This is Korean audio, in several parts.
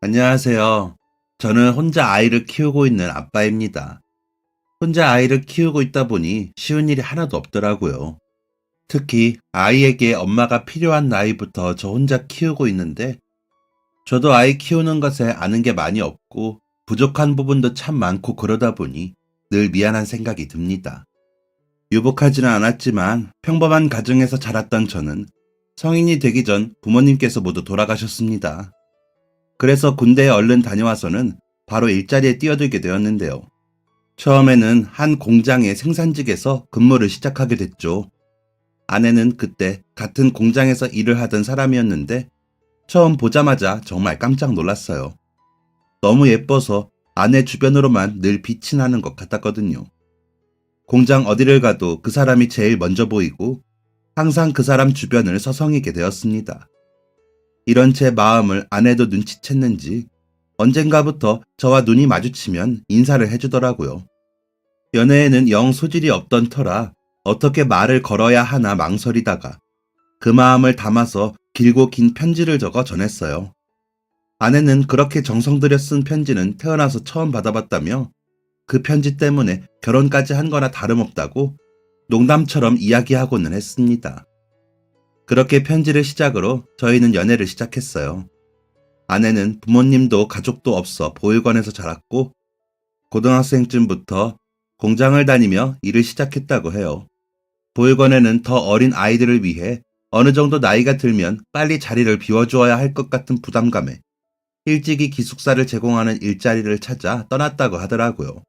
안녕하세요. 저는 혼자 아이를 키우고 있는 아빠입니다. 혼자 아이를 키우고 있다 보니 쉬운 일이 하나도 없더라고요. 특히 아이에게 엄마가 필요한 나이부터 저 혼자 키우고 있는데 저도 아이 키우는 것에 아는 게 많이 없고 부족한 부분도 참 많고 그러다 보니 늘 미안한 생각이 듭니다. 유복하지는 않았지만 평범한 가정에서 자랐던 저는 성인이 되기 전 부모님께서 모두 돌아가셨습니다. 그래서 군대에 얼른 다녀와서는 바로 일자리에 뛰어들게 되었는데요. 처음에는 한 공장의 생산직에서 근무를 시작하게 됐죠. 아내는 그때 같은 공장에서 일을 하던 사람이었는데 처음 보자마자 정말 깜짝 놀랐어요. 너무 예뻐서 아내 주변으로만 늘 빛이 나는 것 같았거든요. 공장 어디를 가도 그 사람이 제일 먼저 보이고 항상 그 사람 주변을 서성이게 되었습니다. 이런 제 마음을 아내도 눈치챘는지 언젠가부터 저와 눈이 마주치면 인사를 해주더라고요. 연애에는 영 소질이 없던 터라 어떻게 말을 걸어야 하나 망설이다가 그 마음을 담아서 길고 긴 편지를 적어 전했어요. 아내는 그렇게 정성 들여 쓴 편지는 태어나서 처음 받아봤다며 그 편지 때문에 결혼까지 한 거나 다름없다고 농담처럼 이야기하고는 했습니다. 그렇게 편지를 시작으로 저희는 연애를 시작했어요. 아내는 부모님도 가족도 없어 보육원에서 자랐고 고등학생쯤부터 공장을 다니며 일을 시작했다고 해요. 보육원에는 더 어린 아이들을 위해 어느 정도 나이가 들면 빨리 자리를 비워주어야 할 것 같은 부담감에 일찍이 기숙사를 제공하는 일자리를 찾아 떠났다고 하더라고요.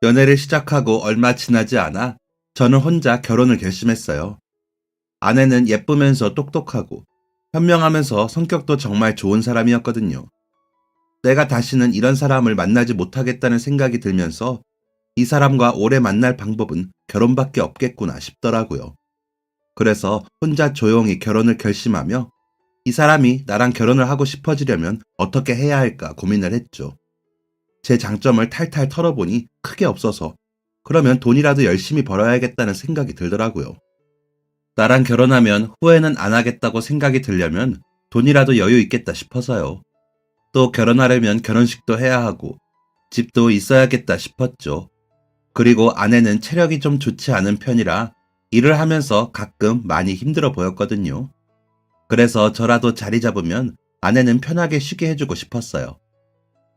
연애를 시작하고 얼마 지나지 않아 저는 혼자 결혼을 결심했어요. 아내는 예쁘면서 똑똑하고 현명하면서 성격도 정말 좋은 사람이었거든요. 내가 다시는 이런 사람을 만나지 못하겠다는 생각이 들면서 이 사람과 오래 만날 방법은 결혼밖에 없겠구나 싶더라고요. 그래서 혼자 조용히 결혼을 결심하며 이 사람이 나랑 결혼을 하고 싶어지려면 어떻게 해야 할까 고민을 했죠. 제 장점을 탈탈 털어보니 크게 없어서 그러면 돈이라도 열심히 벌어야겠다는 생각이 들더라고요. 나랑 결혼하면 후회는 안 하겠다고 생각이 들려면 돈이라도 여유 있겠다 싶어서요. 또 결혼하려면 결혼식도 해야 하고 집도 있어야겠다 싶었죠. 그리고 아내는 체력이 좀 좋지 않은 편이라 일을 하면서 가끔 많이 힘들어 보였거든요. 그래서 저라도 자리 잡으면 아내는 편하게 쉬게 해주고 싶었어요.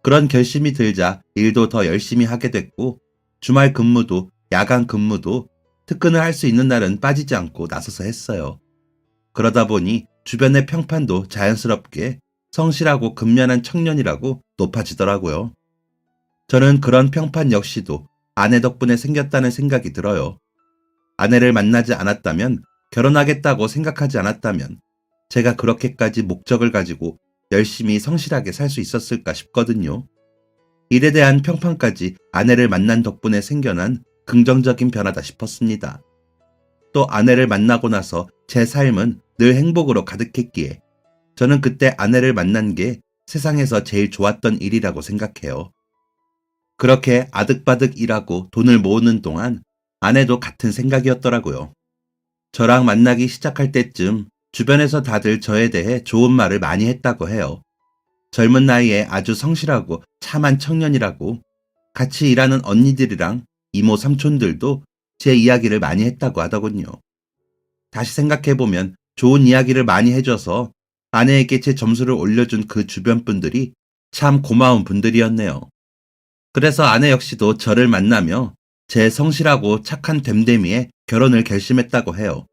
그런 결심이 들자 일도 더 열심히 하게 됐고 주말 근무도 야간 근무도 특근을 할 수 있는 날은 빠지지 않고 나서서 했어요. 그러다 보니 주변의 평판도 자연스럽게 성실하고 근면한 청년이라고 높아지더라고요. 저는 그런 평판 역시도 아내 덕분에 생겼다는 생각이 들어요. 아내를 만나지 않았다면, 결혼하겠다고 생각하지 않았다면 제가 그렇게까지 목적을 가지고 열심히 성실하게 살 수 있었을까 싶거든요. 일에 대한 평판까지 아내를 만난 덕분에 생겨난 긍정적인 변화다 싶었습니다. 또 아내를 만나고 나서 제 삶은 늘 행복으로 가득했기에 저는 그때 아내를 만난 게 세상에서 제일 좋았던 일이라고 생각해요. 그렇게 아득바득 일하고 돈을 모으는 동안 아내도 같은 생각이었더라고요. 저랑 만나기 시작할 때쯤 주변에서 다들 저에 대해 좋은 말을 많이 했다고 해요. 젊은 나이에 아주 성실하고 참한 청년이라고, 같이 일하는 언니들이랑 이모 삼촌들도 제 이야기를 많이 했다고 하더군요. 다시 생각해보면 좋은 이야기를 많이 해줘서 아내에게 제 점수를 올려준 그 주변 분들이 참 고마운 분들이었네요. 그래서 아내 역시도 저를 만나며 제 성실하고 착한 됨됨이에 결혼을 결심했다고 해요.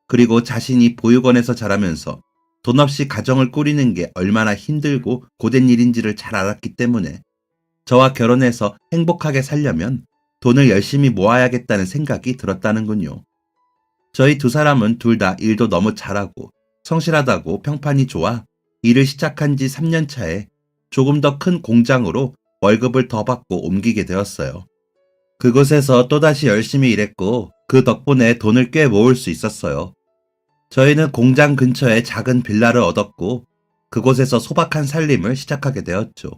그리고 자신이 보육원에서 자라면서 돈 없이 가정을 꾸리는 게 얼마나 힘들고 고된 일인지를 잘 알았기 때문에 저와 결혼해서 행복하게 살려면 돈을 열심히 모아야겠다는 생각이 들었다는군요. 저희 두 사람은 둘 다 일도 너무 잘하고 성실하다고 평판이 좋아 일을 시작한 지 3년 차에 조금 더 큰 공장으로 월급을 더 받고 옮기게 되었어요. 그곳에서 또다시 열심히 일했고 그 덕분에 돈을 꽤 모을 수 있었어요. 저희는 공장 근처에 작은 빌라를 얻었고 그곳에서 소박한 살림을 시작하게 되었죠.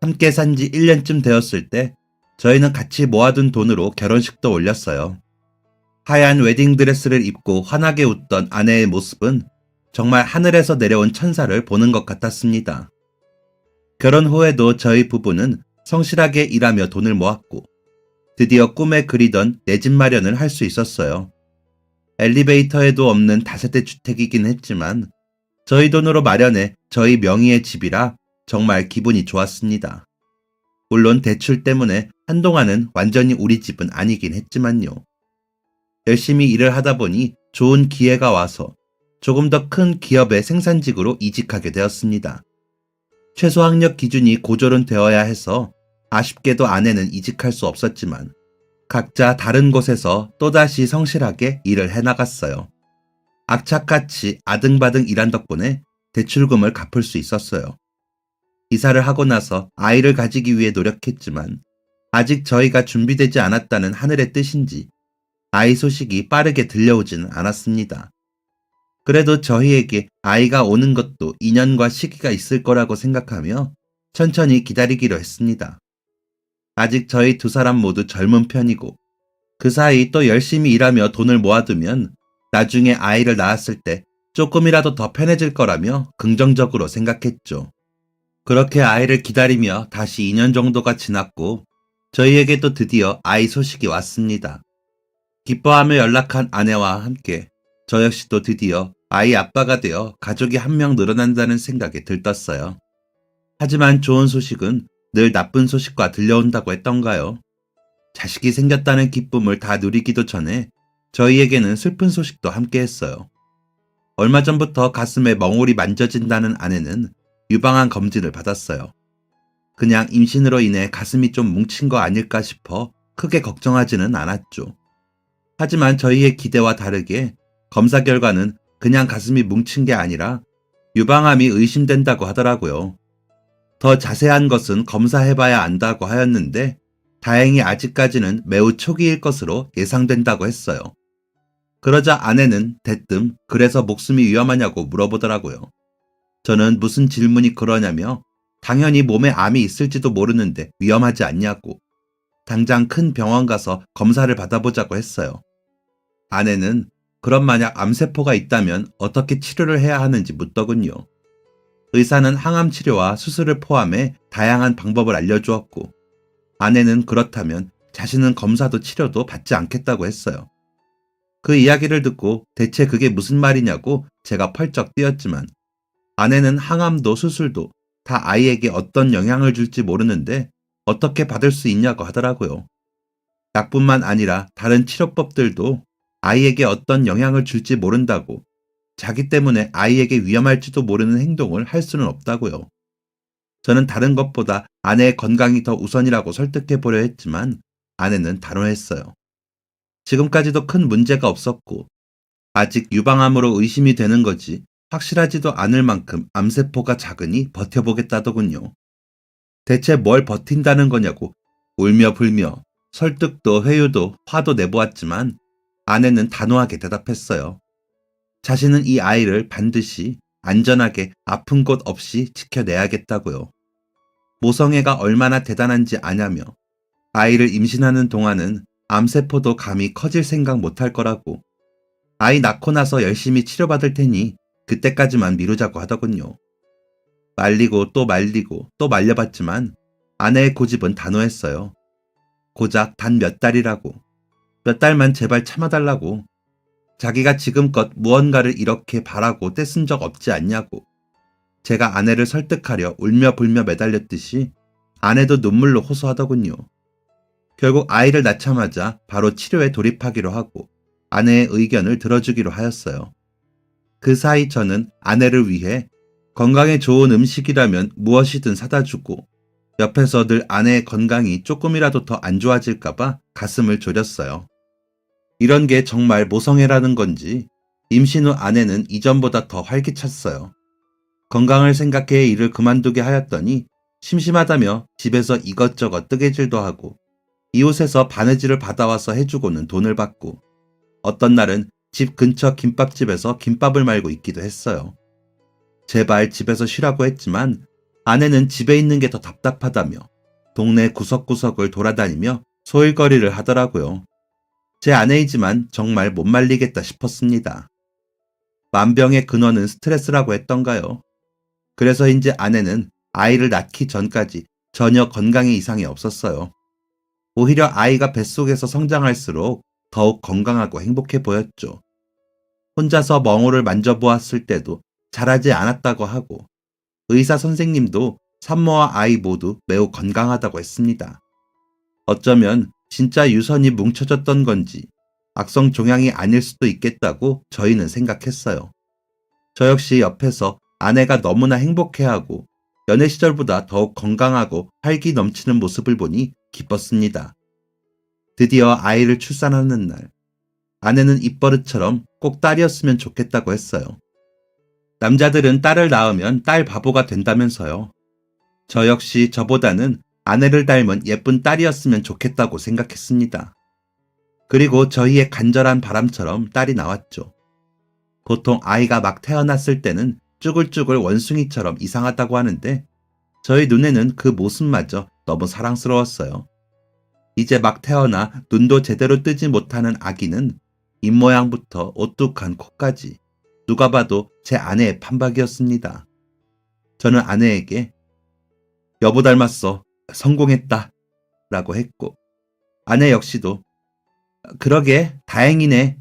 함께 산 지 1년쯤 되었을 때 저희는 같이 모아둔 돈으로 결혼식도 올렸어요. 하얀 웨딩드레스를 입고 환하게 웃던 아내의 모습은 정말 하늘에서 내려온 천사를 보는 것 같았습니다. 결혼 후에도 저희 부부는 성실하게 일하며 돈을 모았고 드디어 꿈에 그리던 내 집 마련을 할 수 있었어요. 엘리베이터에도 없는 다세대 주택이긴 했지만 저희 돈으로 마련해 저희 명의의 집이라 정말 기분이 좋았습니다. 물론 대출 때문에 한동안은 완전히 우리 집은 아니긴 했지만요. 열심히 일을 하다 보니 좋은 기회가 와서 조금 더 큰 기업의 생산직으로 이직하게 되었습니다. 최소 학력 기준이 고졸은 되어야 해서 아쉽게도 아내는 이직할 수 없었지만 각자 다른 곳에서 또다시 성실하게 일을 해나갔어요. 악착같이 아등바등 일한 덕분에 대출금을 갚을 수 있었어요. 이사를 하고 나서 아이를 가지기 위해 노력했지만 아직 저희가 준비되지 않았다는 하늘의 뜻인지 아이 소식이 빠르게 들려오지는 않았습니다. 그래도 저희에게 아이가 오는 것도 인연과 시기가 있을 거라고 생각하며 천천히 기다리기로 했습니다. 아직 저희 두 사람 모두 젊은 편이고 그 사이 또 열심히 일하며 돈을 모아두면 나중에 아이를 낳았을 때 조금이라도 더 편해질 거라며 긍정적으로 생각했죠. 그렇게 아이를 기다리며 다시 2년 정도가 지났고 저희에게도 드디어 아이 소식이 왔습니다. 기뻐하며 연락한 아내와 함께 저 역시도 드디어 아이 아빠가 되어 가족이 한 명 늘어난다는 생각에 들떴어요. 하지만 좋은 소식은 늘 나쁜 소식과 들려온다고 했던가요? 자식이 생겼다는 기쁨을 다 누리기도 전에 저희에게는 슬픈 소식도 함께 했어요. 얼마 전부터 가슴에 멍울이 만져진다는 아내는 유방암 검진을 받았어요. 그냥 임신으로 인해 가슴이 좀 뭉친 거 아닐까 싶어 크게 걱정하지는 않았죠. 하지만 저희의 기대와 다르게 검사 결과는 그냥 가슴이 뭉친 게 아니라 유방암이 의심된다고 하더라고요. 더 자세한 것은 검사해봐야 안다고 하였는데 다행히 아직까지는 매우 초기일 것으로 예상된다고 했어요. 그러자 아내는 대뜸 그래서 목숨이 위험하냐고 물어보더라고요. 저는 무슨 질문이 그러냐며 당연히 몸에 암이 있을지도 모르는데 위험하지 않냐고 당장 큰 병원 가서 검사를 받아보자고 했어요. 아내는 그럼 만약 암세포가 있다면 어떻게 치료를 해야 하는지 묻더군요. 의사는 항암 치료와 수술을 포함해 다양한 방법을 알려주었고 아내는 그렇다면 자신은 검사도 치료도 받지 않겠다고 했어요. 그 이야기를 듣고 대체 그게 무슨 말이냐고 제가 펄쩍 뛰었지만 아내는 항암도 수술도 다 아이에게 어떤 영향을 줄지 모르는데 어떻게 받을 수 있냐고 하더라고요. 약뿐만 아니라 다른 치료법들도 아이에게 어떤 영향을 줄지 모른다고 자기 때문에 아이에게 위험할지도 모르는 행동을 할 수는 없다고요. 저는 다른 것보다 아내의 건강이 더 우선이라고 설득해 보려 했지만 아내는 단호했어요. 지금까지도 큰 문제가 없었고 아직 유방암으로 의심이 되는 거지 확실하지도 않을 만큼 암세포가 작으니 버텨보겠다더군요. 대체 뭘 버틴다는 거냐고 울며 불며 설득도 회유도 화도 내보았지만 아내는 단호하게 대답했어요. 자신은 이 아이를 반드시 안전하게 아픈 곳 없이 지켜내야겠다고요. 모성애가 얼마나 대단한지 아냐며 아이를 임신하는 동안은 암세포도 감히 커질 생각 못할 거라고 아이 낳고 나서 열심히 치료받을 테니 그때까지만 미루자고 하더군요. 말리고 또 말리고 또 말려봤지만 아내의 고집은 단호했어요. 고작 단 몇 달이라고. 몇 달만 제발 참아달라고. 자기가 지금껏 무언가를 이렇게 바라고 떼쓴 적 없지 않냐고. 제가 아내를 설득하려 울며 불며 매달렸듯이 아내도 눈물로 호소하더군요. 결국 아이를 낳자마자 바로 치료에 돌입하기로 하고 아내의 의견을 들어주기로 하였어요. 그 사이 저는 아내를 위해 건강에 좋은 음식이라면 무엇이든 사다 주고 옆에서 늘 아내의 건강이 조금이라도 더 안 좋아질까봐 가슴을 졸였어요. 이런 게 정말 모성애라는 건지 임신 후 아내는 이전보다 더 활기찼어요. 건강을 생각해 일을 그만두게 하였더니 심심하다며 집에서 이것저것 뜨개질도 하고 이웃에서 바느질을 받아와서 해주고는 돈을 받고 어떤 날은 집 근처 김밥집에서 김밥을 말고 있기도 했어요. 제발 집에서 쉬라고 했지만 아내는 집에 있는 게 더 답답하다며 동네 구석구석을 돌아다니며 소일거리를 하더라고요. 제 아내이지만 정말 못 말리겠다 싶었습니다. 만병의 근원은 스트레스라고 했던가요? 그래서인지 아내는 아이를 낳기 전까지 전혀 건강에 이상이 없었어요. 오히려 아이가 뱃속에서 성장할수록 더욱 건강하고 행복해 보였죠. 혼자서 멍울을 만져보았을 때도 자라지 않았다고 하고 의사 선생님도 산모와 아이 모두 매우 건강하다고 했습니다. 어쩌면 진짜 유선이 뭉쳐졌던 건지 악성 종양이 아닐 수도 있겠다고 저희는 생각했어요. 저 역시 옆에서 아내가 너무나 행복해하고 연애 시절보다 더욱 건강하고 활기 넘치는 모습을 보니 기뻤습니다. 드디어 아이를 출산하는 날, 아내는 입버릇처럼 꼭 딸이었으면 좋겠다고 했어요. 남자들은 딸을 낳으면 딸 바보가 된다면서요. 저 역시 저보다는 아내를 닮은 예쁜 딸이었으면 좋겠다고 생각했습니다. 그리고 저희의 간절한 바람처럼 딸이 나왔죠. 보통 아이가 막 태어났을 때는 쭈글쭈글 원숭이처럼 이상하다고 하는데 저희 눈에는 그 모습마저 너무 사랑스러웠어요. 이제 막 태어나 눈도 제대로 뜨지 못하는 아기는 입모양부터 오뚝한 코까지 누가 봐도 제 아내의 판박이었습니다. 저는 아내에게 여보 닮았어. 성공했다. 라고 했고 아내 역시도 그러게 다행이네.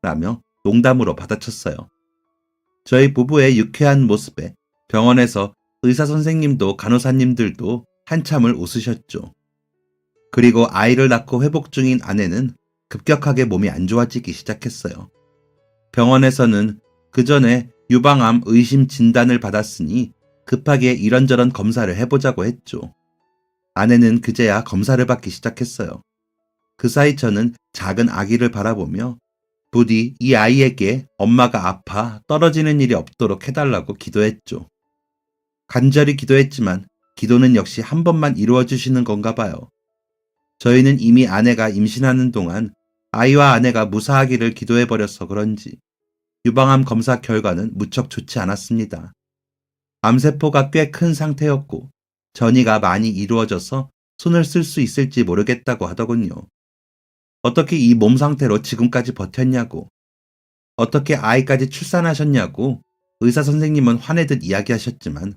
라며 농담으로 받아쳤어요. 저희 부부의 유쾌한 모습에 병원에서 의사 선생님도 간호사님들도 한참을 웃으셨죠. 그리고 아이를 낳고 회복 중인 아내는 급격하게 몸이 안 좋아지기 시작했어요. 병원에서는 그 전에 유방암 의심 진단을 받았으니 급하게 이런저런 검사를 해보자고 했죠. 아내는 그제야 검사를 받기 시작했어요. 그 사이 저는 작은 아기를 바라보며 부디 이 아이에게 엄마가 아파 떨어지는 일이 없도록 해달라고 기도했죠. 간절히 기도했지만 기도는 역시 한 번만 이루어주시는 건가 봐요. 저희는 이미 아내가 임신하는 동안 아이와 아내가 무사하기를 기도해버려서 그런지 유방암 검사 결과는 무척 좋지 않았습니다. 암세포가 꽤 큰 상태였고 전이가 많이 이루어져서 손을 쓸 수 있을지 모르겠다고 하더군요. 어떻게 이 몸 상태로 지금까지 버텼냐고, 어떻게 아이까지 출산하셨냐고 의사 선생님은 화내듯 이야기하셨지만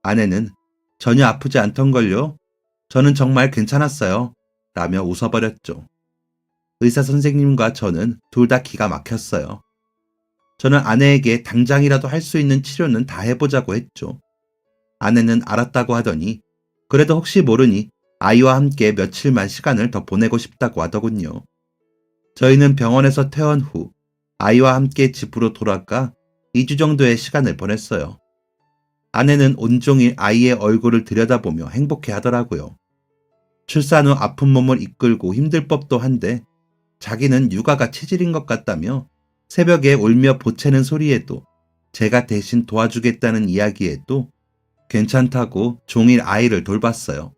아내는 전혀 아프지 않던걸요. 저는 정말 괜찮았어요. 라며 웃어버렸죠. 의사 선생님과 저는 둘 다 기가 막혔어요. 저는 아내에게 당장이라도 할 수 있는 치료는 다 해보자고 했죠. 아내는 알았다고 하더니 그래도 혹시 모르니 아이와 함께 며칠만 시간을 더 보내고 싶다고 하더군요. 저희는 병원에서 퇴원 후 아이와 함께 집으로 돌아가 2주 정도의 시간을 보냈어요. 아내는 온종일 아이의 얼굴을 들여다보며 행복해 하더라고요. 출산 후 아픈 몸을 이끌고 힘들 법도 한데 자기는 육아가 체질인 것 같다며 새벽에 울며 보채는 소리에도 제가 대신 도와주겠다는 이야기에도 괜찮다고 종일 아이를 돌봤어요.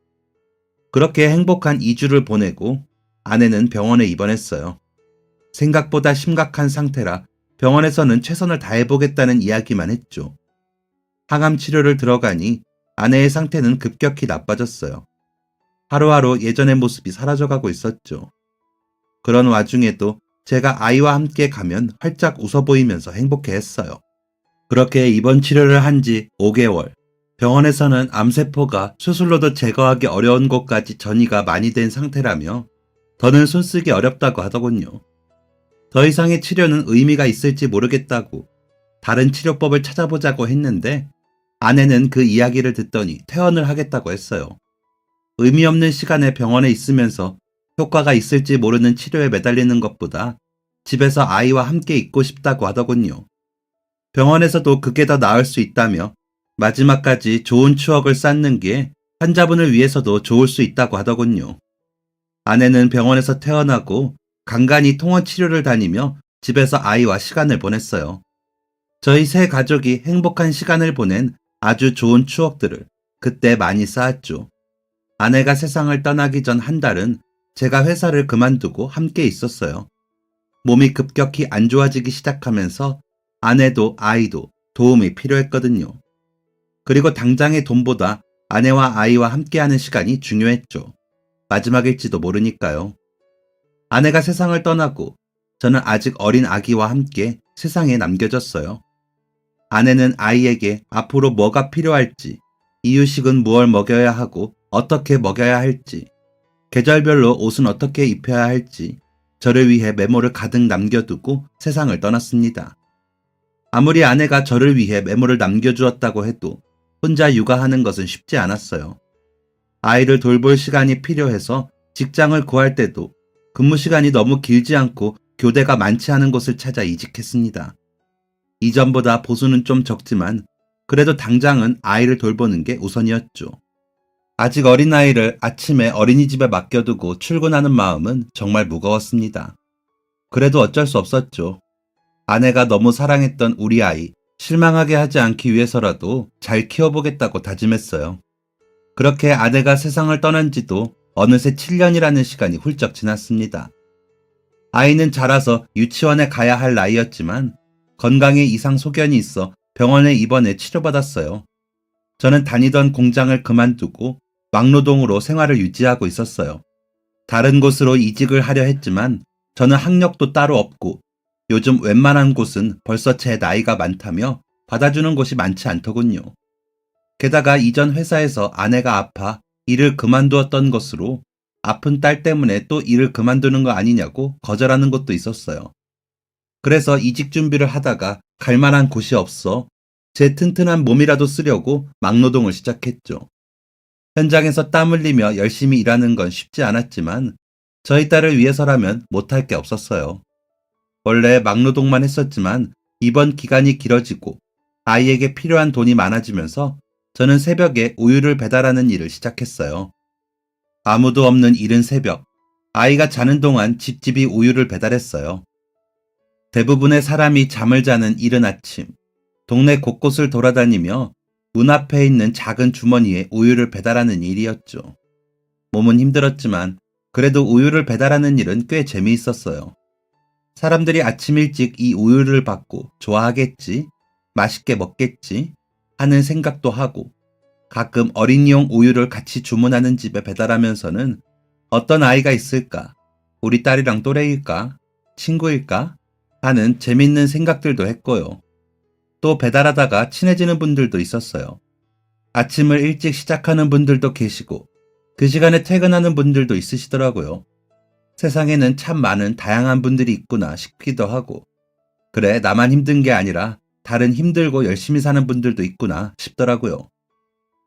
그렇게 행복한 2주를 보내고 아내는 병원에 입원했어요. 생각보다 심각한 상태라 병원에서는 최선을 다해보겠다는 이야기만 했죠. 항암 치료를 들어가니 아내의 상태는 급격히 나빠졌어요. 하루하루 예전의 모습이 사라져가고 있었죠. 그런 와중에도 제가 아이와 함께 가면 활짝 웃어 보이면서 행복해했어요. 그렇게 입원 치료를 한 지 5개월. 병원에서는 암세포가 수술로도 제거하기 어려운 곳까지 전이가 많이 된 상태라며 더는 손쓰기 어렵다고 하더군요. 더 이상의 치료는 의미가 있을지 모르겠다고 다른 치료법을 찾아보자고 했는데 아내는 그 이야기를 듣더니 퇴원을 하겠다고 했어요. 의미 없는 시간에 병원에 있으면서 효과가 있을지 모르는 치료에 매달리는 것보다 집에서 아이와 함께 있고 싶다고 하더군요. 병원에서도 그게 더 나을 수 있다며 마지막까지 좋은 추억을 쌓는 게 환자분을 위해서도 좋을 수 있다고 하더군요. 아내는 병원에서 퇴원하고 간간히 통원 치료를 다니며 집에서 아이와 시간을 보냈어요. 저희 세 가족이 행복한 시간을 보낸 아주 좋은 추억들을 그때 많이 쌓았죠. 아내가 세상을 떠나기 전 한 달은 제가 회사를 그만두고 함께 있었어요. 몸이 급격히 안 좋아지기 시작하면서 아내도 아이도 도움이 필요했거든요. 그리고 당장의 돈보다 아내와 아이와 함께하는 시간이 중요했죠. 마지막일지도 모르니까요. 아내가 세상을 떠나고 저는 아직 어린 아기와 함께 세상에 남겨졌어요. 아내는 아이에게 앞으로 뭐가 필요할지, 이유식은 무얼 먹여야 하고 어떻게 먹여야 할지, 계절별로 옷은 어떻게 입혀야 할지 저를 위해 메모를 가득 남겨두고 세상을 떠났습니다. 아무리 아내가 저를 위해 메모를 남겨주었다고 해도 혼자 육아하는 것은 쉽지 않았어요. 아이를 돌볼 시간이 필요해서 직장을 구할 때도 근무 시간이 너무 길지 않고 교대가 많지 않은 곳을 찾아 이직했습니다. 이전보다 보수는 좀 적지만 그래도 당장은 아이를 돌보는 게 우선이었죠. 아직 어린아이를 아침에 어린이집에 맡겨두고 출근하는 마음은 정말 무거웠습니다. 그래도 어쩔 수 없었죠. 아내가 너무 사랑했던 우리 아이, 실망하게 하지 않기 위해서라도 잘 키워보겠다고 다짐했어요. 그렇게 아내가 세상을 떠난 지도 어느새 7년이라는 시간이 훌쩍 지났습니다. 아이는 자라서 유치원에 가야 할 나이였지만 건강에 이상 소견이 있어 병원에 입원해 치료받았어요. 저는 다니던 공장을 그만두고 막노동으로 생활을 유지하고 있었어요. 다른 곳으로 이직을 하려 했지만 저는 학력도 따로 없고 요즘 웬만한 곳은 벌써 제 나이가 많다며 받아주는 곳이 많지 않더군요. 게다가 이전 회사에서 아내가 아파 일을 그만두었던 것으로 아픈 딸 때문에 또 일을 그만두는 거 아니냐고 거절하는 곳도 있었어요. 그래서 이직 준비를 하다가 갈 만한 곳이 없어 제 튼튼한 몸이라도 쓰려고 막노동을 시작했죠. 현장에서 땀 흘리며 열심히 일하는 건 쉽지 않았지만 저희 딸을 위해서라면 못할 게 없었어요. 원래 막노동만 했었지만 이번 기간이 길어지고 아이에게 필요한 돈이 많아지면서 저는 새벽에 우유를 배달하는 일을 시작했어요. 아무도 없는 이른 새벽, 아이가 자는 동안 집집이 우유를 배달했어요. 대부분의 사람이 잠을 자는 이른 아침, 동네 곳곳을 돌아다니며 문 앞에 있는 작은 주머니에 우유를 배달하는 일이었죠. 몸은 힘들었지만 그래도 우유를 배달하는 일은 꽤 재미있었어요. 사람들이 아침 일찍 이 우유를 받고 좋아하겠지, 맛있게 먹겠지 하는 생각도 하고 가끔 어린이용 우유를 같이 주문하는 집에 배달하면서는 어떤 아이가 있을까, 우리 딸이랑 또래일까, 친구일까 하는 재밌는 생각들도 했고요. 또 배달하다가 친해지는 분들도 있었어요. 아침을 일찍 시작하는 분들도 계시고 그 시간에 퇴근하는 분들도 있으시더라고요. 세상에는 참 많은 다양한 분들이 있구나 싶기도 하고 그래 나만 힘든 게 아니라 다른 힘들고 열심히 사는 분들도 있구나 싶더라고요.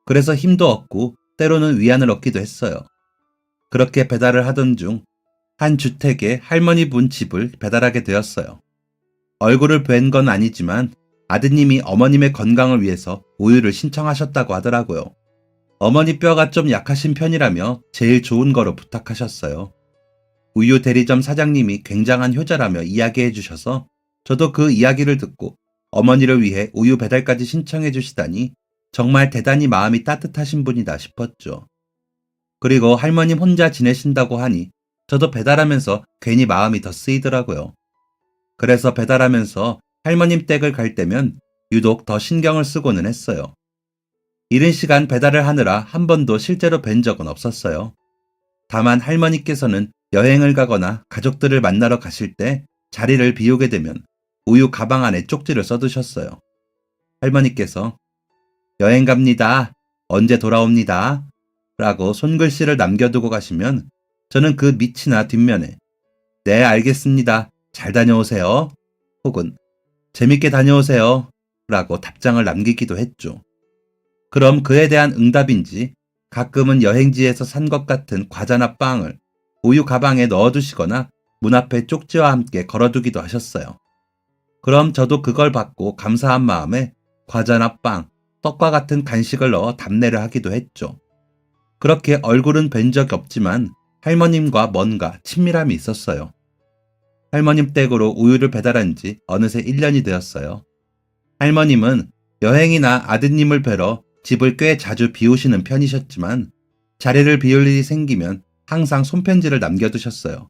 그래서 힘도 얻고 때로는 위안을 얻기도 했어요. 그렇게 배달을 하던 중 한 주택에 할머니 분 집을 배달하게 되었어요. 얼굴을 뵌 건 아니지만 아드님이 어머님의 건강을 위해서 우유를 신청하셨다고 하더라고요. 어머니 뼈가 좀 약하신 편이라며 제일 좋은 거로 부탁하셨어요. 우유 대리점 사장님이 굉장한 효자라며 이야기해 주셔서 저도 그 이야기를 듣고 어머니를 위해 우유 배달까지 신청해 주시다니 정말 대단히 마음이 따뜻하신 분이다 싶었죠. 그리고 할머님 혼자 지내신다고 하니 저도 배달하면서 괜히 마음이 더 쓰이더라고요. 그래서 배달하면서 할머님 댁을 갈 때면 유독 더 신경을 쓰고는 했어요. 이른 시간 배달을 하느라 한 번도 실제로 뵌 적은 없었어요. 다만 할머니께서는 여행을 가거나 가족들을 만나러 가실 때 자리를 비우게 되면 우유 가방 안에 쪽지를 써두셨어요. 할머니께서 여행 갑니다. 언제 돌아옵니다. 라고 손글씨를 남겨두고 가시면 저는 그 밑이나 뒷면에 네 알겠습니다. 잘 다녀오세요. 혹은 재밌게 다녀오세요. 라고 답장을 남기기도 했죠. 그럼 그에 대한 응답인지 가끔은 여행지에서 산 것 같은 과자나 빵을 우유 가방에 넣어두시거나 문 앞에 쪽지와 함께 걸어두기도 하셨어요. 그럼 저도 그걸 받고 감사한 마음에 과자나 빵, 떡과 같은 간식을 넣어 답례를 하기도 했죠. 그렇게 얼굴은 뵌 적이 없지만 할머님과 뭔가 친밀함이 있었어요. 할머님 댁으로 우유를 배달한 지 어느새 1년이 되었어요. 할머님은 여행이나 아드님을 뵈러 집을 꽤 자주 비우시는 편이셨지만 자리를 비울 일이 생기면 항상 손편지를 남겨두셨어요.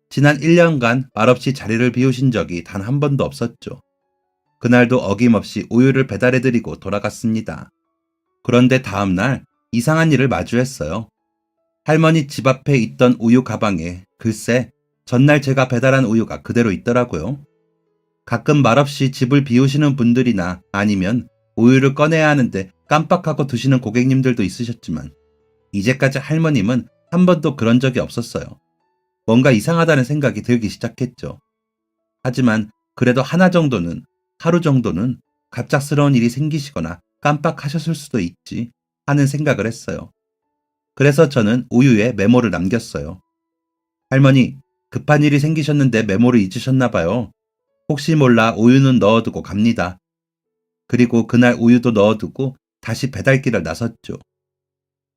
지난 1년간 말없이 자리를 비우신 적이 단 한 번도 없었죠. 그날도 어김없이 우유를 배달해드리고 돌아갔습니다. 그런데 다음날 이상한 일을 마주했어요. 할머니 집 앞에 있던 우유 가방에 글쎄 전날 제가 배달한 우유가 그대로 있더라고요. 가끔 말없이 집을 비우시는 분들이나 아니면 우유를 꺼내야 하는데 깜빡하고 두시는 고객님들도 있으셨지만 이제까지 할머님은 한 번도 그런 적이 없었어요. 뭔가 이상하다는 생각이 들기 시작했죠. 하지만 그래도 하루 정도는 갑작스러운 일이 생기시거나 깜빡하셨을 수도 있지 하는 생각을 했어요. 그래서 저는 우유에 메모를 남겼어요. 할머니, 급한 일이 생기셨는데 메모를 잊으셨나 봐요. 혹시 몰라 우유는 넣어두고 갑니다. 그리고 그날 우유도 넣어두고 다시 배달길을 나섰죠.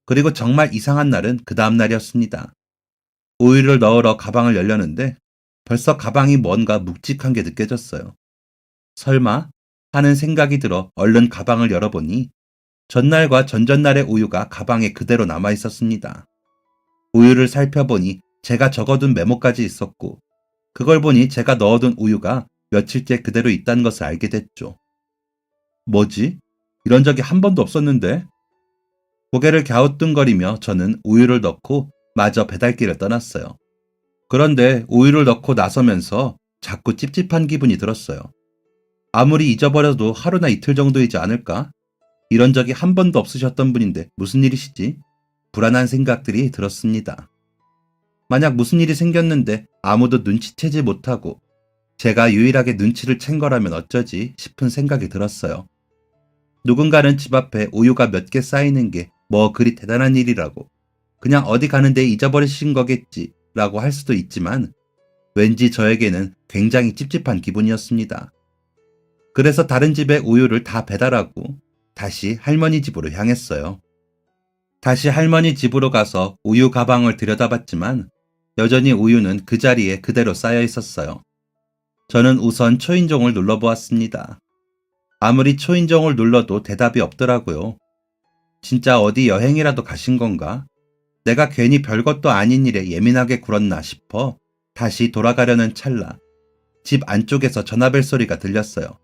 그리고 정말 이상한 날은 그 다음 날이었습니다. 우유를 넣으러 가방을 열려는데 벌써 가방이 뭔가 묵직한 게 느껴졌어요. 설마 하는 생각이 들어 얼른 가방을 열어보니 전날과 전전날의 우유가 가방에 그대로 남아 있었습니다. 우유를 살펴보니 제가 적어둔 메모까지 있었고 그걸 보니 제가 넣어둔 우유가 며칠째 그대로 있다는 것을 알게 됐죠. 뭐지? 이런 적이 한 번도 없었는데? 고개를 갸우뚱거리며 저는 우유를 넣고 마저 배달길을 떠났어요. 그런데 우유를 넣고 나서면서 자꾸 찝찝한 기분이 들었어요. 아무리 잊어버려도 하루나 이틀 정도이지 않을까? 이런 적이 한 번도 없으셨던 분인데 무슨 일이시지? 불안한 생각들이 들었습니다. 만약 무슨 일이 생겼는데 아무도 눈치채지 못하고 제가 유일하게 눈치를 챈 거라면 어쩌지 싶은 생각이 들었어요. 누군가는 집 앞에 우유가 몇 개 쌓이는 게 뭐 그리 대단한 일이라고 그냥 어디 가는데 잊어버리신 거겠지 라고 할 수도 있지만 왠지 저에게는 굉장히 찝찝한 기분이었습니다. 그래서 다른 집에 우유를 다 배달하고 다시 할머니 집으로 향했어요. 다시 할머니 집으로 가서 우유 가방을 들여다봤지만 여전히 우유는 그 자리에 그대로 쌓여 있었어요. 저는 우선 초인종을 눌러보았습니다. 아무리 초인종을 눌러도 대답이 없더라고요. 진짜 어디 여행이라도 가신 건가? 내가 괜히 별것도 아닌 일에 예민하게 굴었나 싶어 다시 돌아가려는 찰나 집 안쪽에서 전화벨 소리가 들렸어요.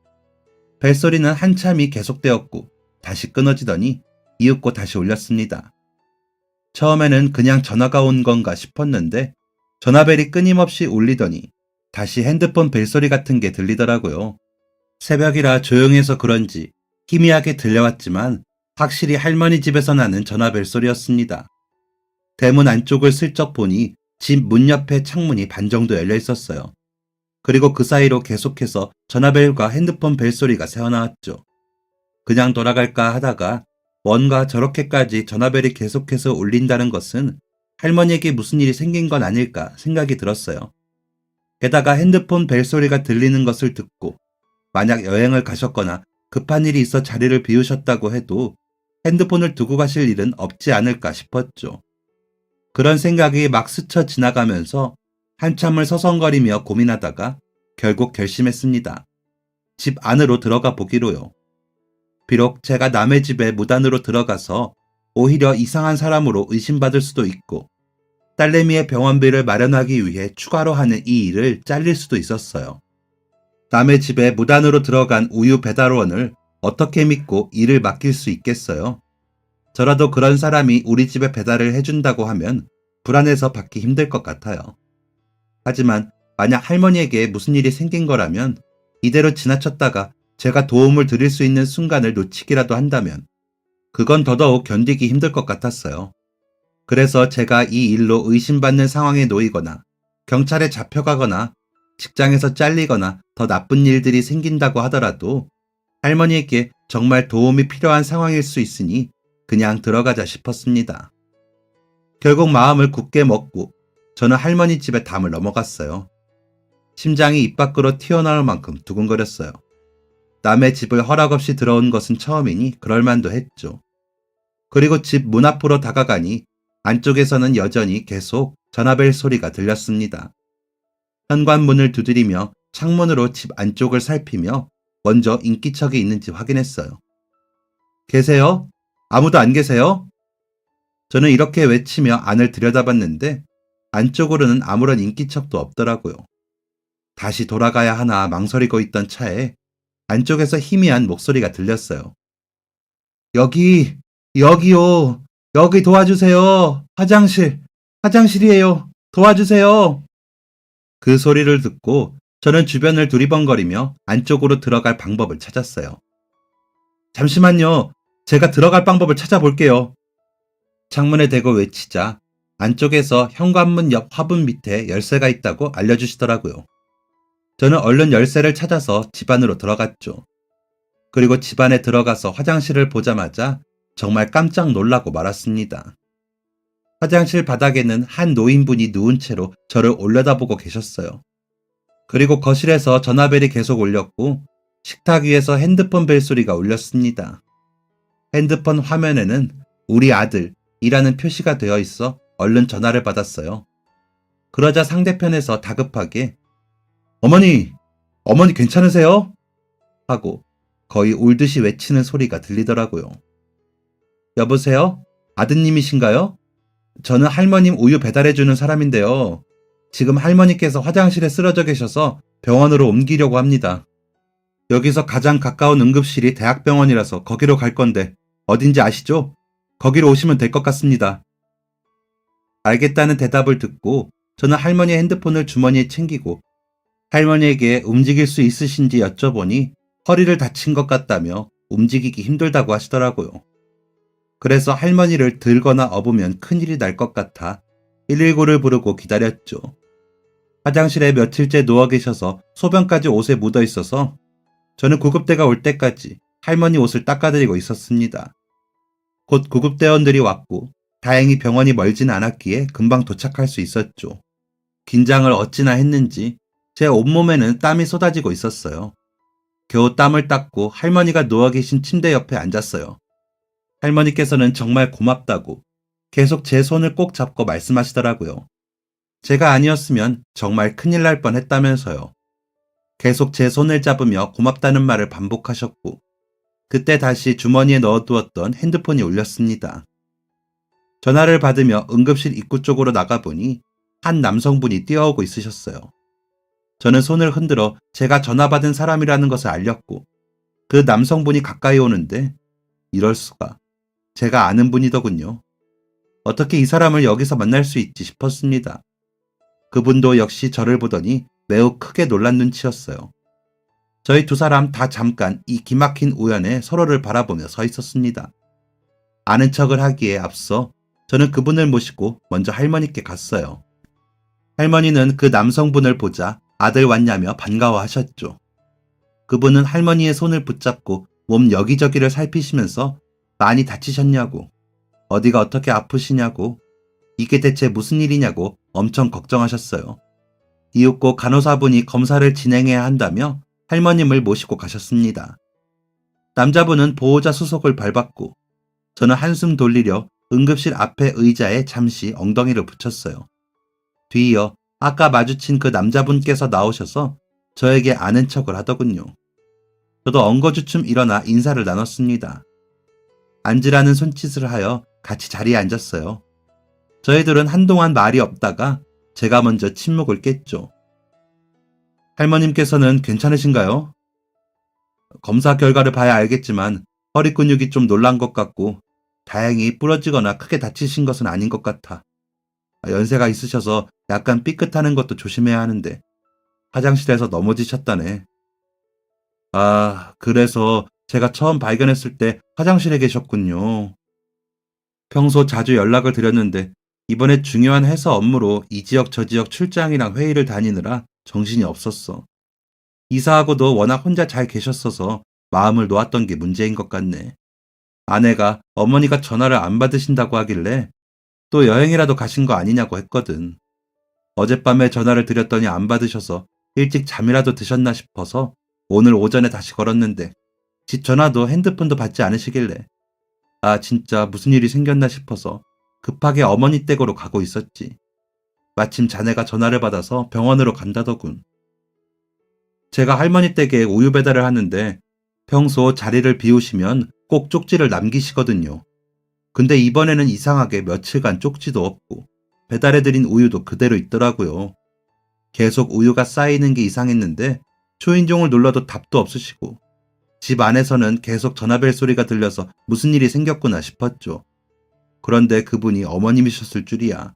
벨소리는 한참이 계속되었고 다시 끊어지더니 이윽고 다시 울렸습니다. 처음에는 그냥 전화가 온 건가 싶었는데 전화벨이 끊임없이 울리더니 다시 핸드폰 벨소리 같은 게 들리더라고요. 새벽이라 조용해서 그런지 희미하게 들려왔지만 확실히 할머니 집에서 나는 전화벨 소리였습니다. 대문 안쪽을 슬쩍 보니 집 문 옆에 창문이 반 정도 열려 있었어요. 그리고 그 사이로 계속해서 전화벨과 핸드폰 벨소리가 새어나왔죠. 그냥 돌아갈까 하다가 뭔가 저렇게까지 전화벨이 계속해서 울린다는 것은 할머니에게 무슨 일이 생긴 건 아닐까 생각이 들었어요. 게다가 핸드폰 벨소리가 들리는 것을 듣고 만약 여행을 가셨거나 급한 일이 있어 자리를 비우셨다고 해도 핸드폰을 두고 가실 일은 없지 않을까 싶었죠. 그런 생각이 막 스쳐 지나가면서 한참을 서성거리며 고민하다가 결국 결심했습니다. 집 안으로 들어가 보기로요. 비록 제가 남의 집에 무단으로 들어가서 오히려 이상한 사람으로 의심받을 수도 있고 딸내미의 병원비를 마련하기 위해 추가로 하는 이 일을 잘릴 수도 있었어요. 남의 집에 무단으로 들어간 우유 배달원을 어떻게 믿고 일을 맡길 수 있겠어요? 저라도 그런 사람이 우리 집에 배달을 해준다고 하면 불안해서 받기 힘들 것 같아요. 하지만 만약 할머니에게 무슨 일이 생긴 거라면 이대로 지나쳤다가 제가 도움을 드릴 수 있는 순간을 놓치기라도 한다면 그건 더더욱 견디기 힘들 것 같았어요. 그래서 제가 이 일로 의심받는 상황에 놓이거나 경찰에 잡혀가거나 직장에서 잘리거나 더 나쁜 일들이 생긴다고 하더라도 할머니에게 정말 도움이 필요한 상황일 수 있으니 그냥 들어가자 싶었습니다. 결국 마음을 굳게 먹고 저는 할머니 집에 담을 넘어갔어요. 심장이 입 밖으로 튀어나올 만큼 두근거렸어요. 남의 집을 허락 없이 들어온 것은 처음이니 그럴만도 했죠. 그리고 집 문 앞으로 다가가니 안쪽에서는 여전히 계속 전화벨 소리가 들렸습니다. 현관문을 두드리며 창문으로 집 안쪽을 살피며 먼저 인기척이 있는지 확인했어요. 계세요? 아무도 안 계세요? 저는 이렇게 외치며 안을 들여다봤는데 안쪽으로는 아무런 인기척도 없더라고요. 다시 돌아가야 하나 망설이고 있던 차에 안쪽에서 희미한 목소리가 들렸어요. 여기요. 여기 도와주세요. 화장실이에요. 도와주세요. 그 소리를 듣고 저는 주변을 두리번거리며 안쪽으로 들어갈 방법을 찾았어요. 잠시만요. 제가 들어갈 방법을 찾아볼게요. 창문에 대고 외치자 안쪽에서 현관문 옆 화분 밑에 열쇠가 있다고 알려주시더라고요. 저는 얼른 열쇠를 찾아서 집 안으로 들어갔죠. 그리고 집 안에 들어가서 화장실을 보자마자 정말 깜짝 놀라고 말았습니다. 화장실 바닥에는 한 노인분이 누운 채로 저를 올려다보고 계셨어요. 그리고 거실에서 전화벨이 계속 울렸고 식탁 위에서 핸드폰 벨소리가 울렸습니다. 핸드폰 화면에는 우리 아들이라는 표시가 되어 있어 얼른 전화를 받았어요. 그러자 상대편에서 다급하게 어머니 괜찮으세요? 하고 거의 울듯이 외치는 소리가 들리더라고요. 여보세요? 아드님이신가요? 저는 할머님 우유 배달해주는 사람인데요. 지금 할머니께서 화장실에 쓰러져 계셔서 병원으로 옮기려고 합니다. 여기서 가장 가까운 응급실이 대학병원이라서 거기로 갈 건데 어딘지 아시죠? 거기로 오시면 될 것 같습니다. 알겠다는 대답을 듣고 저는 할머니의 핸드폰을 주머니에 챙기고 할머니에게 움직일 수 있으신지 여쭤보니 허리를 다친 것 같다며 움직이기 힘들다고 하시더라고요. 그래서 할머니를 들거나 업으면 큰일이 날 것 같아 119를 부르고 기다렸죠. 화장실에 며칠째 누워 계셔서 소변까지 옷에 묻어 있어서 저는 구급대가 올 때까지 할머니 옷을 닦아드리고 있었습니다. 곧 구급대원들이 왔고 다행히 병원이 멀진 않았기에 금방 도착할 수 있었죠. 긴장을 어찌나 했는지 제 온몸에는 땀이 쏟아지고 있었어요. 겨우 땀을 닦고 할머니가 누워 계신 침대 옆에 앉았어요. 할머니께서는 정말 고맙다고 계속 제 손을 꼭 잡고 말씀하시더라고요. 제가 아니었으면 정말 큰일 날 뻔했다면서요. 계속 제 손을 잡으며 고맙다는 말을 반복하셨고 그때 다시 주머니에 넣어두었던 핸드폰이 울렸습니다. 전화를 받으며 응급실 입구 쪽으로 나가보니 한 남성분이 뛰어오고 있으셨어요. 저는 손을 흔들어 제가 전화받은 사람이라는 것을 알렸고 그 남성분이 가까이 오는데 이럴 수가. 제가 아는 분이더군요. 어떻게 이 사람을 여기서 만날 수 있지 싶었습니다. 그분도 역시 저를 보더니 매우 크게 놀란 눈치였어요. 저희 두 사람 다 잠깐 이 기막힌 우연에 서로를 바라보며 서 있었습니다. 아는 척을 하기에 앞서 저는 그분을 모시고 먼저 할머니께 갔어요. 할머니는 그 남성분을 보자 아들 왔냐며 반가워하셨죠. 그분은 할머니의 손을 붙잡고 몸 여기저기를 살피시면서 많이 다치셨냐고, 어디가 어떻게 아프시냐고, 이게 대체 무슨 일이냐고 엄청 걱정하셨어요. 이윽고 간호사분이 검사를 진행해야 한다며 할머님을 모시고 가셨습니다. 남자분은 보호자 수속을 밟았고 저는 한숨 돌리려 응급실 앞에 의자에 잠시 엉덩이를 붙였어요. 뒤이어 아까 마주친 그 남자분께서 나오셔서 저에게 아는 척을 하더군요. 저도 엉거주춤 일어나 인사를 나눴습니다. 앉으라는 손짓을 하여 같이 자리에 앉았어요. 저희들은 한동안 말이 없다가 제가 먼저 침묵을 깼죠. 할머님께서는 괜찮으신가요? 검사 결과를 봐야 알겠지만 허리 근육이 좀 놀란 것 같고 다행히 부러지거나 크게 다치신 것은 아닌 것 같아. 연세가 있으셔서 약간 삐끗하는 것도 조심해야 하는데 화장실에서 넘어지셨다네. 아, 그래서 제가 처음 발견했을 때 화장실에 계셨군요. 평소 자주 연락을 드렸는데 이번에 중요한 회사 업무로 이 지역 저 지역 출장이랑 회의를 다니느라 정신이 없었어. 이사하고도 워낙 혼자 잘 계셨어서 마음을 놓았던 게 문제인 것 같네. 아내가 어머니가 전화를 안 받으신다고 하길래 또 여행이라도 가신 거 아니냐고 했거든. 어젯밤에 전화를 드렸더니 안 받으셔서 일찍 잠이라도 드셨나 싶어서 오늘 오전에 다시 걸었는데 집 전화도 핸드폰도 받지 않으시길래 아 진짜 무슨 일이 생겼나 싶어서 급하게 어머니 댁으로 가고 있었지. 마침 자네가 전화를 받아서 병원으로 간다더군. 제가 할머니 댁에 우유 배달을 하는데 평소 자리를 비우시면 꼭 쪽지를 남기시거든요. 근데 이번에는 이상하게 며칠간 쪽지도 없고 배달해드린 우유도 그대로 있더라고요. 계속 우유가 쌓이는 게 이상했는데 초인종을 눌러도 답도 없으시고 집 안에서는 계속 전화벨 소리가 들려서 무슨 일이 생겼구나 싶었죠. 그런데 그분이 어머님이셨을 줄이야.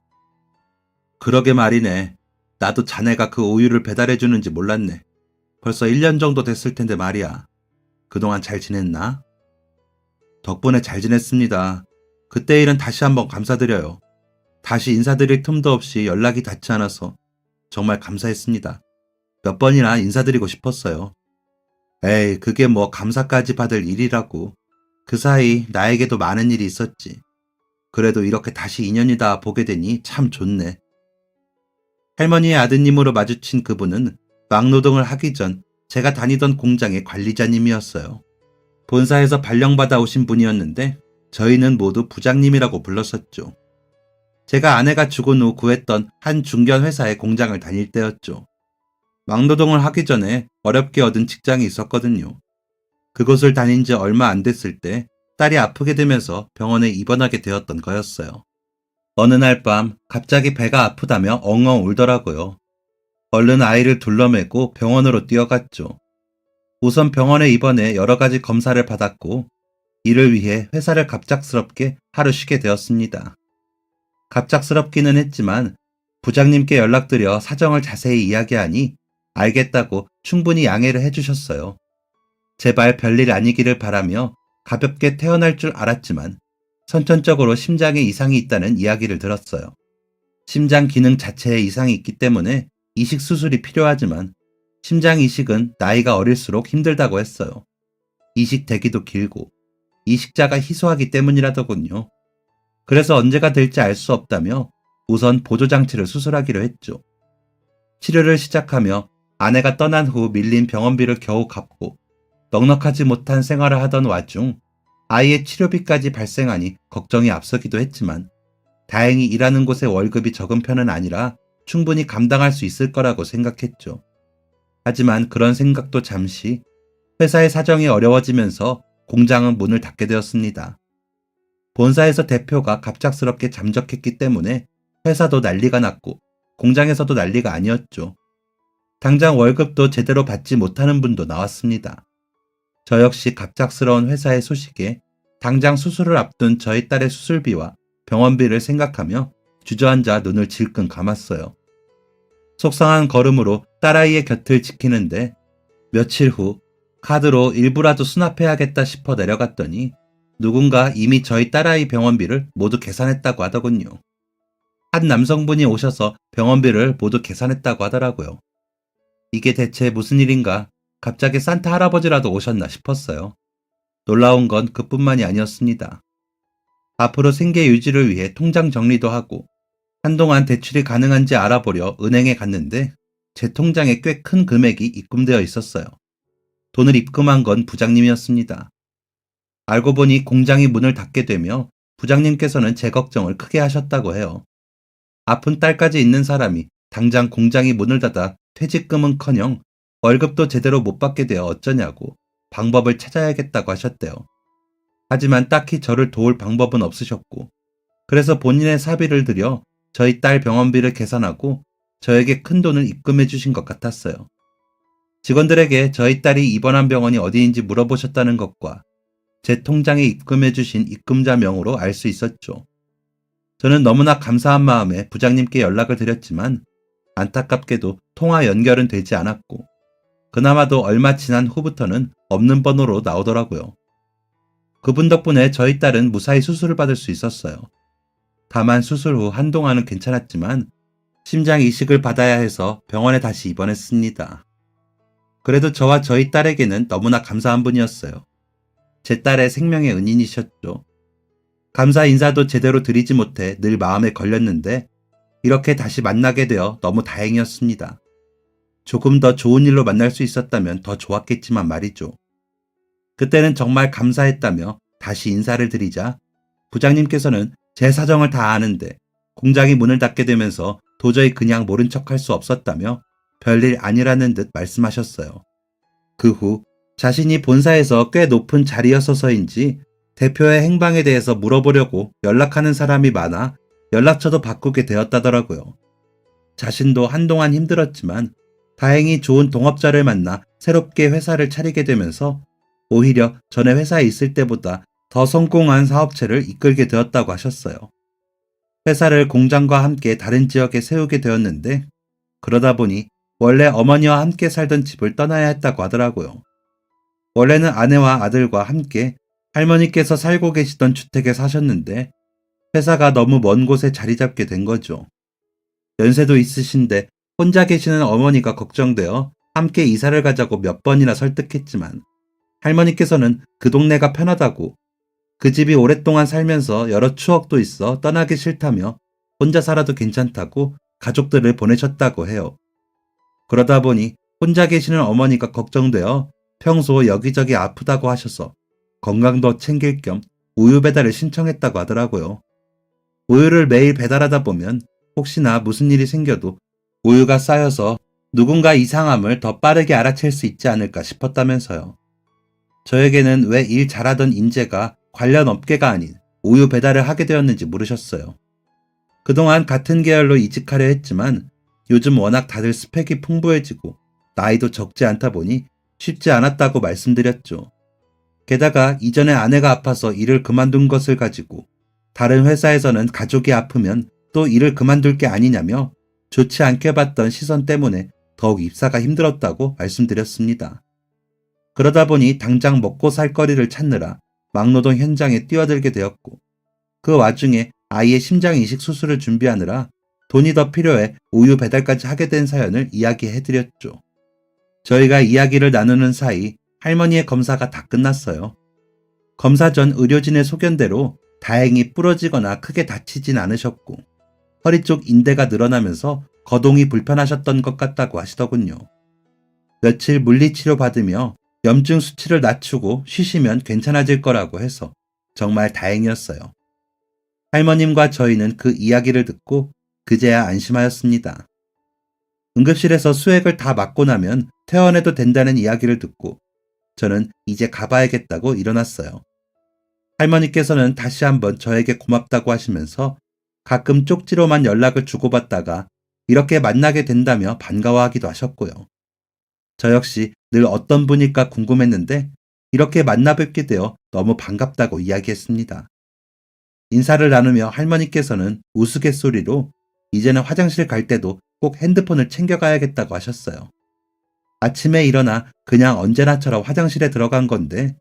그러게 말이네. 나도 자네가 그 우유를 배달해주는지 몰랐네. 벌써 1년 정도 됐을 텐데 말이야. 그동안 잘 지냈나? 덕분에 잘 지냈습니다. 그때 일은 다시 한번 감사드려요. 다시 인사드릴 틈도 없이 연락이 닿지 않아서 정말 감사했습니다. 몇 번이나 인사드리고 싶었어요. 에이, 그게 뭐 감사까지 받을 일이라고. 그 사이 나에게도 많은 일이 있었지. 그래도 이렇게 다시 인연이 다 보게 되니 참 좋네. 할머니의 아드님으로 마주친 그분은 막노동을 하기 전 제가 다니던 공장의 관리자님이었어요. 본사에서 발령받아 오신 분이었는데 저희는 모두 부장님이라고 불렀었죠. 제가 아내가 죽은 후 구했던 한 중견 회사의 공장을 다닐 때였죠. 막노동을 하기 전에 어렵게 얻은 직장이 있었거든요. 그곳을 다닌 지 얼마 안 됐을 때 딸이 아프게 되면서 병원에 입원하게 되었던 거였어요. 어느 날 밤 갑자기 배가 아프다며 엉엉 울더라고요. 얼른 아이를 둘러매고 병원으로 뛰어갔죠. 우선 병원에 입원해 여러 가지 검사를 받았고 이를 위해 회사를 갑작스럽게 하루 쉬게 되었습니다. 갑작스럽기는 했지만 부장님께 연락드려 사정을 자세히 이야기하니 알겠다고 충분히 양해를 해주셨어요. 제발 별일 아니기를 바라며 가볍게 퇴원할 줄 알았지만 선천적으로 심장에 이상이 있다는 이야기를 들었어요. 심장 기능 자체에 이상이 있기 때문에 이식 수술이 필요하지만 심장 이식은 나이가 어릴수록 힘들다고 했어요. 이식 대기도 길고 이식자가 희소하기 때문이라더군요. 그래서 언제가 될지 알 수 없다며 우선 보조장치를 수술하기로 했죠. 치료를 시작하며 아내가 떠난 후 밀린 병원비를 겨우 갚고 넉넉하지 못한 생활을 하던 와중 아이의 치료비까지 발생하니 걱정이 앞서기도 했지만 다행히 일하는 곳의 월급이 적은 편은 아니라 충분히 감당할 수 있을 거라고 생각했죠. 하지만 그런 생각도 잠시 회사의 사정이 어려워지면서 공장은 문을 닫게 되었습니다. 본사에서 대표가 갑작스럽게 잠적했기 때문에 회사도 난리가 났고 공장에서도 난리가 아니었죠. 당장 월급도 제대로 받지 못하는 분도 나왔습니다. 저 역시 갑작스러운 회사의 소식에 당장 수술을 앞둔 저희 딸의 수술비와 병원비를 생각하며 주저앉아 눈을 질끈 감았어요. 속상한 걸음으로 딸아이의 곁을 지키는데 며칠 후 카드로 일부라도 수납해야겠다 싶어 내려갔더니 누군가 이미 저희 딸아이 병원비를 모두 계산했다고 하더군요. 한 남성분이 오셔서 병원비를 모두 계산했다고 하더라고요. 이게 대체 무슨 일인가? 갑자기 산타 할아버지라도 오셨나 싶었어요. 놀라운 건 그뿐만이 아니었습니다. 앞으로 생계 유지를 위해 통장 정리도 하고 한동안 대출이 가능한지 알아보려 은행에 갔는데 제 통장에 꽤 큰 금액이 입금되어 있었어요. 돈을 입금한 건 부장님이었습니다. 알고 보니 공장이 문을 닫게 되며 부장님께서는 제 걱정을 크게 하셨다고 해요. 아픈 딸까지 있는 사람이 당장 공장이 문을 닫아 퇴직금은커녕 월급도 제대로 못 받게 되어 어쩌냐고 방법을 찾아야겠다고 하셨대요. 하지만 딱히 저를 도울 방법은 없으셨고 그래서 본인의 사비를 들여 저희 딸 병원비를 계산하고 저에게 큰 돈을 입금해 주신 것 같았어요. 직원들에게 저희 딸이 입원한 병원이 어디인지 물어보셨다는 것과 제 통장에 입금해 주신 입금자 명으로 알 수 있었죠. 저는 너무나 감사한 마음에 부장님께 연락을 드렸지만 안타깝게도 통화 연결은 되지 않았고 그나마도 얼마 지난 후부터는 없는 번호로 나오더라고요. 그분 덕분에 저희 딸은 무사히 수술을 받을 수 있었어요. 다만 수술 후 한동안은 괜찮았지만 심장 이식을 받아야 해서 병원에 다시 입원했습니다. 그래도 저와 저희 딸에게는 너무나 감사한 분이었어요. 제 딸의 생명의 은인이셨죠. 감사 인사도 제대로 드리지 못해 늘 마음에 걸렸는데 이렇게 다시 만나게 되어 너무 다행이었습니다. 조금 더 좋은 일로 만날 수 있었다면 더 좋았겠지만 말이죠. 그때는 정말 감사했다며 다시 인사를 드리자 부장님께서는 제 사정을 다 아는데 공장이 문을 닫게 되면서 도저히 그냥 모른 척할 수 없었다며 별일 아니라는 듯 말씀하셨어요. 그 후 자신이 본사에서 꽤 높은 자리였어서인지 대표의 행방에 대해서 물어보려고 연락하는 사람이 많아 연락처도 바꾸게 되었다더라고요. 자신도 한동안 힘들었지만 다행히 좋은 동업자를 만나 새롭게 회사를 차리게 되면서 오히려 전에 회사에 있을 때보다 더 성공한 사업체를 이끌게 되었다고 하셨어요. 회사를 공장과 함께 다른 지역에 세우게 되었는데 그러다 보니 원래 어머니와 함께 살던 집을 떠나야 했다고 하더라고요. 원래는 아내와 아들과 함께 할머니께서 살고 계시던 주택에 사셨는데 회사가 너무 먼 곳에 자리 잡게 된 거죠. 연세도 있으신데 혼자 계시는 어머니가 걱정되어 함께 이사를 가자고 몇 번이나 설득했지만 할머니께서는 그 동네가 편하다고 그 집이 오랫동안 살면서 여러 추억도 있어 떠나기 싫다며 혼자 살아도 괜찮다고 가족들을 보내셨다고 해요. 그러다 보니 혼자 계시는 어머니가 걱정되어 평소 여기저기 아프다고 하셔서 건강도 챙길 겸 우유 배달을 신청했다고 하더라고요. 우유를 매일 배달하다 보면 혹시나 무슨 일이 생겨도 우유가 쌓여서 누군가 이상함을 더 빠르게 알아챌 수 있지 않을까 싶었다면서요. 저에게는 왜 일 잘하던 인재가 관련 업계가 아닌 우유 배달을 하게 되었는지 물으셨어요. 그동안 같은 계열로 이직하려 했지만 요즘 워낙 다들 스펙이 풍부해지고 나이도 적지 않다 보니 쉽지 않았다고 말씀드렸죠. 게다가 이전에 아내가 아파서 일을 그만둔 것을 가지고 다른 회사에서는 가족이 아프면 또 일을 그만둘 게 아니냐며 좋지 않게 봤던 시선 때문에 더욱 입사가 힘들었다고 말씀드렸습니다. 그러다 보니 당장 먹고 살 거리를 찾느라 막노동 현장에 뛰어들게 되었고 그 와중에 아이의 심장 이식 수술을 준비하느라 돈이 더 필요해 우유 배달까지 하게 된 사연을 이야기해드렸죠. 저희가 이야기를 나누는 사이 할머니의 검사가 다 끝났어요. 검사 전 의료진의 소견대로 다행히 부러지거나 크게 다치진 않으셨고 허리 쪽 인대가 늘어나면서 거동이 불편하셨던 것 같다고 하시더군요. 며칠 물리치료 받으며 염증 수치를 낮추고 쉬시면 괜찮아질 거라고 해서 정말 다행이었어요. 할머님과 저희는 그 이야기를 듣고 그제야 안심하였습니다. 응급실에서 수액을 다 맞고 나면 퇴원해도 된다는 이야기를 듣고 저는 이제 가봐야겠다고 일어났어요. 할머니께서는 다시 한번 저에게 고맙다고 하시면서 가끔 쪽지로만 연락을 주고받다가 이렇게 만나게 된다며 반가워하기도 하셨고요. 저 역시 늘 어떤 분일까 궁금했는데 이렇게 만나 뵙게 되어 너무 반갑다고 이야기했습니다. 인사를 나누며 할머니께서는 우스갯소리로 이제는 화장실 갈 때도 꼭 핸드폰을 챙겨가야겠다고 하셨어요. 아침에 일어나 그냥 언제나처럼 화장실에 들어간 건데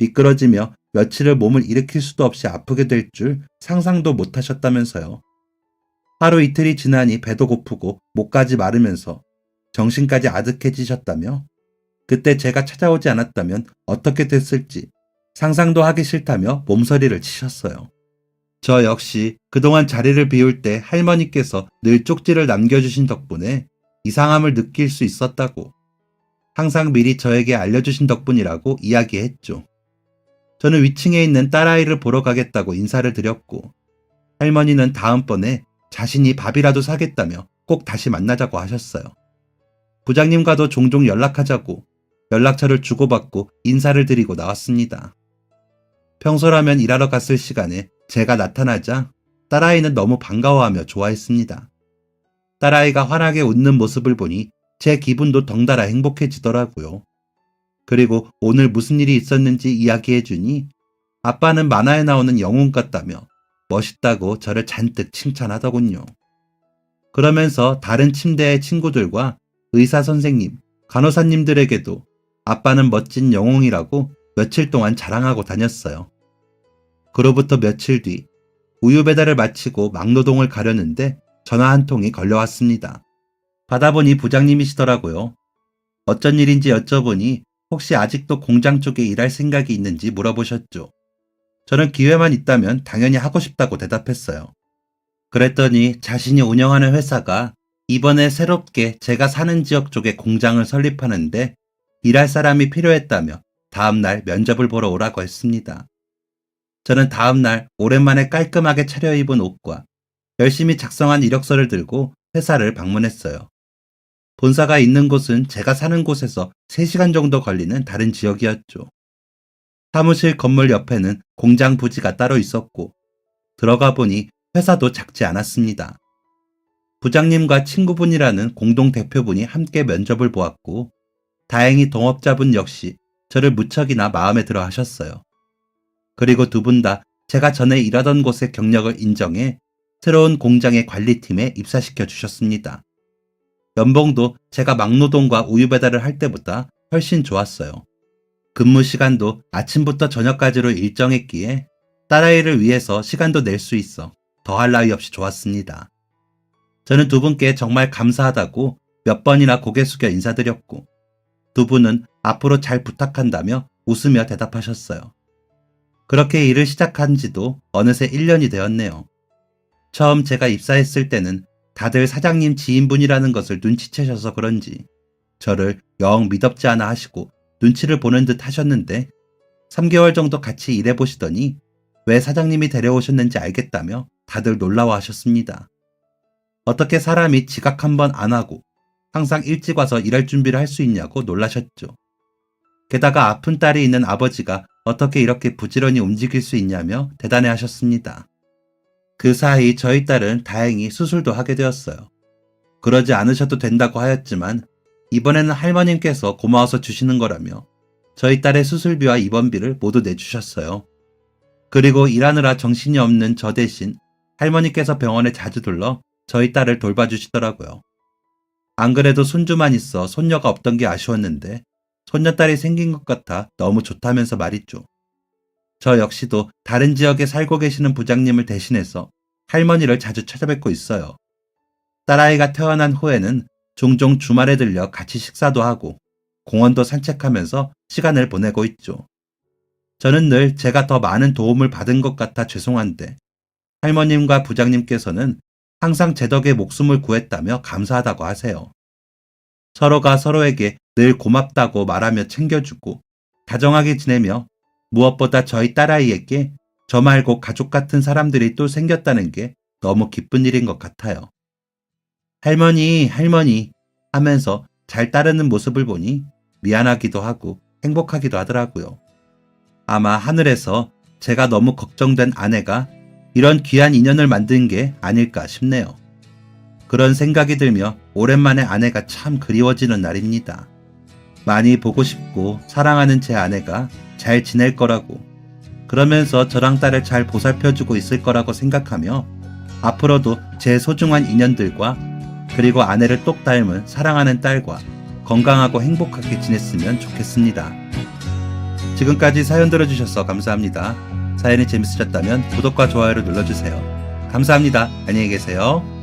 미끄러지며 며칠을 몸을 일으킬 수도 없이 아프게 될 줄 상상도 못 하셨다면서요. 하루 이틀이 지나니 배도 고프고 목까지 마르면서 정신까지 아득해지셨다며 그때 제가 찾아오지 않았다면 어떻게 됐을지 상상도 하기 싫다며 몸서리를 치셨어요. 저 역시 그동안 자리를 비울 때 할머니께서 늘 쪽지를 남겨주신 덕분에 이상함을 느낄 수 있었다고 항상 미리 저에게 알려주신 덕분이라고 이야기했죠. 저는 위층에 있는 딸아이를 보러 가겠다고 인사를 드렸고 할머니는 다음번에 자신이 밥이라도 사겠다며 꼭 다시 만나자고 하셨어요. 부장님과도 종종 연락하자고 연락처를 주고받고 인사를 드리고 나왔습니다. 평소라면 일하러 갔을 시간에 제가 나타나자 딸아이는 너무 반가워하며 좋아했습니다. 딸아이가 환하게 웃는 모습을 보니 제 기분도 덩달아 행복해지더라고요. 그리고 오늘 무슨 일이 있었는지 이야기해주니 아빠는 만화에 나오는 영웅 같다며 멋있다고 저를 잔뜩 칭찬하더군요. 그러면서 다른 침대의 친구들과 의사 선생님, 간호사님들에게도 아빠는 멋진 영웅이라고 며칠 동안 자랑하고 다녔어요. 그로부터 며칠 뒤 우유 배달을 마치고 막노동을 가려는데 전화 한 통이 걸려왔습니다. 받아보니 부장님이시더라고요. 어쩐 일인지 여쭤보니 혹시 아직도 공장 쪽에 일할 생각이 있는지 물어보셨죠. 저는 기회만 있다면 당연히 하고 싶다고 대답했어요. 그랬더니 자신이 운영하는 회사가 이번에 새롭게 제가 사는 지역 쪽에 공장을 설립하는데 일할 사람이 필요했다며 다음날 면접을 보러 오라고 했습니다. 저는 다음날 오랜만에 깔끔하게 차려입은 옷과 열심히 작성한 이력서를 들고 회사를 방문했어요. 본사가 있는 곳은 제가 사는 곳에서 3시간 정도 걸리는 다른 지역이었죠. 사무실 건물 옆에는 공장 부지가 따로 있었고 들어가 보니 회사도 작지 않았습니다. 부장님과 친구분이라는 공동 대표분이 함께 면접을 보았고 다행히 동업자분 역시 저를 무척이나 마음에 들어 하셨어요. 그리고 두 분 다 제가 전에 일하던 곳의 경력을 인정해 새로운 공장의 관리팀에 입사시켜 주셨습니다. 연봉도 제가 막노동과 우유 배달을 할 때보다 훨씬 좋았어요. 근무 시간도 아침부터 저녁까지로 일정했기에 딸아이를 위해서 시간도 낼 수 있어 더할 나위 없이 좋았습니다. 저는 두 분께 정말 감사하다고 몇 번이나 고개 숙여 인사드렸고 두 분은 앞으로 잘 부탁한다며 웃으며 대답하셨어요. 그렇게 일을 시작한 지도 어느새 1년이 되었네요. 처음 제가 입사했을 때는 다들 사장님 지인분이라는 것을 눈치채셔서 그런지 저를 영 미덥지 않아 하시고 눈치를 보는 듯 하셨는데 3개월 정도 같이 일해보시더니 왜 사장님이 데려오셨는지 알겠다며 다들 놀라워하셨습니다. 어떻게 사람이 지각 한번 안 하고 항상 일찍 와서 일할 준비를 할 수 있냐고 놀라셨죠. 게다가 아픈 딸이 있는 아버지가 어떻게 이렇게 부지런히 움직일 수 있냐며 대단해 하셨습니다. 그 사이 저희 딸은 다행히 수술도 하게 되었어요. 그러지 않으셔도 된다고 하였지만 이번에는 할머님께서 고마워서 주시는 거라며 저희 딸의 수술비와 입원비를 모두 내주셨어요. 그리고 일하느라 정신이 없는 저 대신 할머니께서 병원에 자주 들러 저희 딸을 돌봐주시더라고요. 안 그래도 손주만 있어 손녀가 없던 게 아쉬웠는데 손녀딸이 생긴 것 같아 너무 좋다면서 말이죠. 저 역시도 다른 지역에 살고 계시는 부장님을 대신해서 할머니를 자주 찾아뵙고 있어요. 딸아이가 태어난 후에는 종종 주말에 들려 같이 식사도 하고 공원도 산책하면서 시간을 보내고 있죠. 저는 늘 제가 더 많은 도움을 받은 것 같아 죄송한데 할머님과 부장님께서는 항상 제 덕에 목숨을 구했다며 감사하다고 하세요. 서로가 서로에게 늘 고맙다고 말하며 챙겨주고 다정하게 지내며 무엇보다 저희 딸아이에게 저 말고 가족 같은 사람들이 또 생겼다는 게 너무 기쁜 일인 것 같아요. 할머니, 할머니 하면서 잘 따르는 모습을 보니 미안하기도 하고 행복하기도 하더라고요. 아마 하늘에서 제가 너무 걱정된 아내가 이런 귀한 인연을 만든 게 아닐까 싶네요. 그런 생각이 들며 오랜만에 아내가 참 그리워지는 날입니다. 많이 보고 싶고 사랑하는 제 아내가 잘 지낼 거라고 그러면서 저랑 딸을 잘 보살펴주고 있을 거라고 생각하며 앞으로도 제 소중한 인연들과 그리고 아내를 똑 닮은 사랑하는 딸과 건강하고 행복하게 지냈으면 좋겠습니다. 지금까지 사연 들어주셔서 감사합니다. 사연이 재밌으셨다면 구독과 좋아요를 눌러주세요. 감사합니다. 안녕히 계세요.